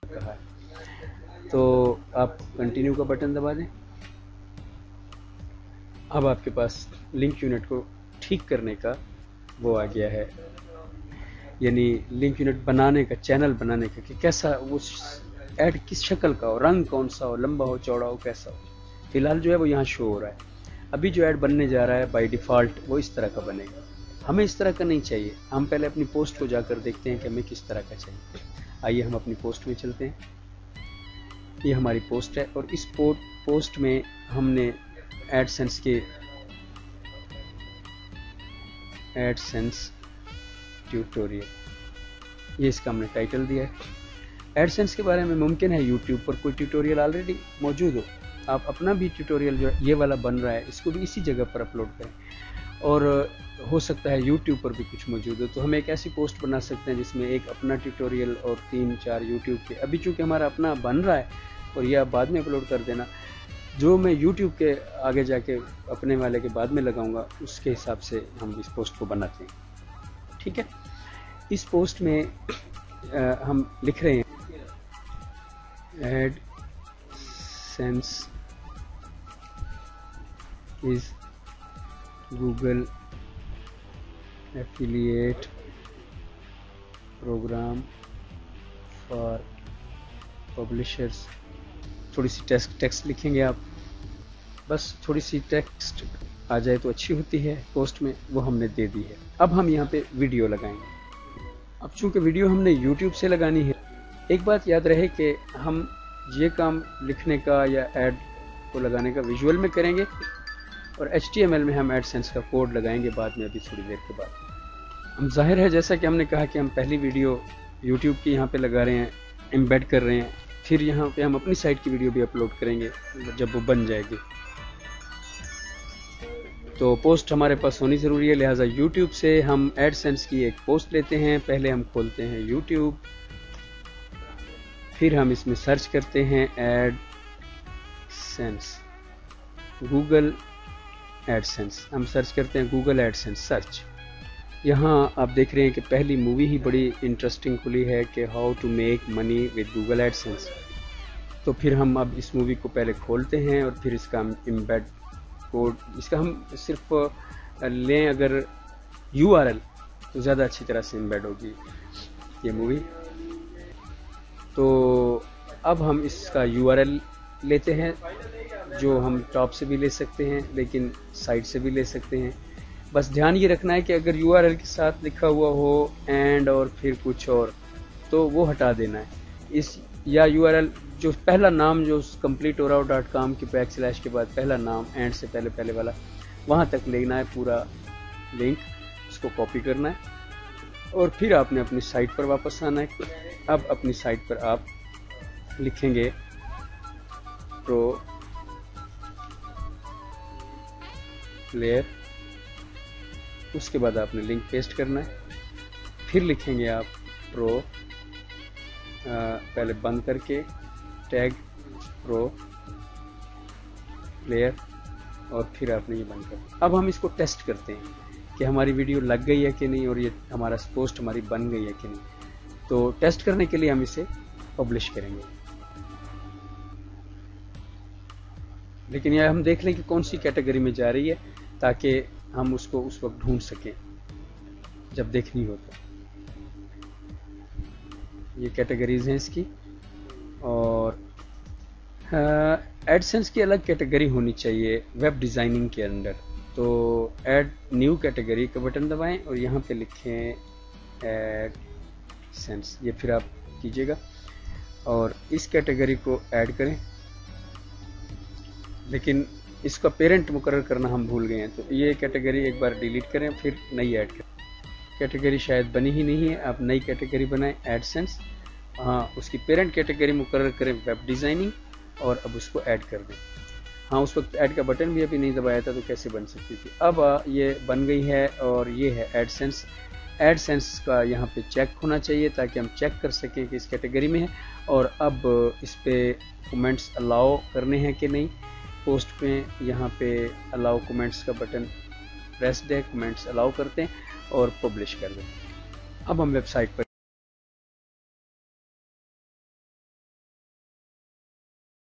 कहा है। तो आप कंटिन्यू का बटन दबा दें। अब आपके पास लिंक यूनिट को ठीक करने का वो आ गया है, यानी लिंक यूनिट बनाने का, चैनल बनाने का, कि कैसा वो ऐड किस शक्ल का हो, रंग कौन सा हो, लंबा हो, चौड़ा हो, कैसा हो। फिलहाल जो है वो यहाँ शो हो रहा है। अभी जो ऐड बनने जा रहा है बाय डिफ़ॉल्ट वो इस तरह का बनेगा। हमें इस तरह का नहीं चाहिए, हम पहले अपनी पोस्ट को जाकर देखते हैं कि हमें किस तरह का चाहिए। आइए हम अपनी पोस्ट में चलते हैं। ये हमारी पोस्ट है और इस पोस्ट में हमने एडसेंस ट्यूटोरियल, ये इसका हमने टाइटल दिया है। एडसेंस के बारे में मुमकिन है यूट्यूब पर कोई ट्यूटोरियल ऑलरेडी मौजूद हो, आप अपना भी ट्यूटोरियल जो ये वाला बन रहा है इसको भी इसी जगह पर अपलोड करें, और हो सकता है यूट्यूब पर भी कुछ मौजूद हो। तो हम एक ऐसी पोस्ट बना सकते हैं जिसमें एक अपना ट्यूटोरियल और 3-4 यूट्यूब के। अभी चूँकि हमारा अपना बन रहा है और ये आप बाद में अपलोड कर देना, जो मैं यूट्यूब के आगे जाके अपने वाले के बाद में लगाऊंगा उसके हिसाब से हम इस पोस्ट को बनाते हैं। ठीक है, इस पोस्ट में हम लिख रहे हैं AdSense is Google affiliate program for publishers. थोड़ी सी टेक्स्ट लिखेंगे आप, बस थोड़ी सी टेक्स्ट आ जाए तो अच्छी होती है पोस्ट में, वो हमने दे दी है। अब हम यहाँ पे वीडियो लगाएंगे। अब चूंकि वीडियो हमने YouTube से लगानी है, एक बात याद रहे कि हम ये काम लिखने का या ऐड को लगाने का विजुअल में करेंगे और HTML में हम एडसेंस का कोड लगाएंगे बाद में, अभी थोड़ी देर के बाद। हम जाहिर है जैसा कि हमने कहा कि हम पहली वीडियो YouTube की यहाँ पे लगा रहे हैं, एम्बेड कर रहे हैं, फिर यहाँ पे हम अपनी साइट की वीडियो भी अपलोड करेंगे जब वो बन जाएगी। तो पोस्ट हमारे पास होनी ज़रूरी है, लिहाजा YouTube से हम एडसेंस की एक पोस्ट लेते हैं। पहले हम खोलते हैं YouTube, फिर हम इसमें सर्च करते हैं एडसेंस, गूगल एडसेंस। हम सर्च करते हैं गूगल एडसेंस सर्च। यहाँ आप देख रहे हैं कि पहली मूवी ही बड़ी इंटरेस्टिंग खुली है कि how to make money with Google AdSense. तो फिर हम अब इस मूवी को पहले खोलते हैं और फिर इसका हम एम्बेड कोड, इसका हम सिर्फ लें अगर URL तो ज़्यादा अच्छी तरह से एम्बेड होगी ये मूवी। तो अब हम इसका URL लेते हैं, जो हम टॉप से भी ले सकते हैं लेकिन साइड से भी ले सकते हैं। बस ध्यान ये रखना है कि अगर URL के साथ लिखा हुआ हो एंड और फिर कुछ और, तो वो हटा देना है। इस या URL जो पहला नाम जो completeorao.com के बैकस्लैश के बाद पहला नाम एंड से पहले वाला, वहाँ तक लेना है पूरा लिंक, उसको कॉपी करना है और फिर आपने अपनी साइट पर वापस आना है। अब अपनी साइट पर आप लिखेंगे प्रो प्लेयर, उसके बाद आपने लिंक पेस्ट करना है, फिर लिखेंगे आप प्रो, पहले बंद करके टैग प्रो प्लेयर और फिर आपने ये बंद कर। अब हम इसको टेस्ट करते हैं कि हमारी वीडियो लग गई है कि नहीं और ये हमारा पोस्ट हमारी बन गई है कि नहीं। तो टेस्ट करने के लिए हम इसे पब्लिश करेंगे, लेकिन यह हम देख लें कि कौन सी कैटेगरी में जा रही है ताकि हम उसको उस वक्त ढूंढ सकें जब देखनी हो। तो ये कैटेगरीज हैं इसकी, और एडसेंस की अलग कैटेगरी होनी चाहिए वेब डिज़ाइनिंग के अंदर। तो ऐड न्यू कैटेगरी का बटन दबाएं और यहाँ पे लिखें एडसेंस, ये फिर आप कीजिएगा और इस कैटेगरी को ऐड करें। लेकिन इसका पेरेंट मुकर्रर करना हम भूल गए हैं, तो ये कैटेगरी एक बार डिलीट करें फिर नई ऐड करें। कैटेगरी शायद बनी ही नहीं है, आप नई कैटेगरी बनाएं एडसेंस, हाँ उसकी पेरेंट कैटेगरी मुकर्रर करें वेब डिज़ाइनिंग और अब उसको ऐड कर दें। हाँ उस वक्त ऐड का बटन भी अभी नहीं दबाया था तो कैसे बन सकती थी। अब ये बन गई है और ये है एडसेंस। एडसेंस का यहाँ पे चेक होना चाहिए ताकि हम चेक कर सकें कि इस कैटेगरी में है। और अब इस पे कमेंट्स अलाउ करने हैं कि नहीं। पोस्ट पे यहाँ पे अलाउ कमेंट्स का बटन प्रेस्ड है, कमेंट्स अलाउ करते हैं और पब्लिश कर दें। अब हम वेबसाइट पर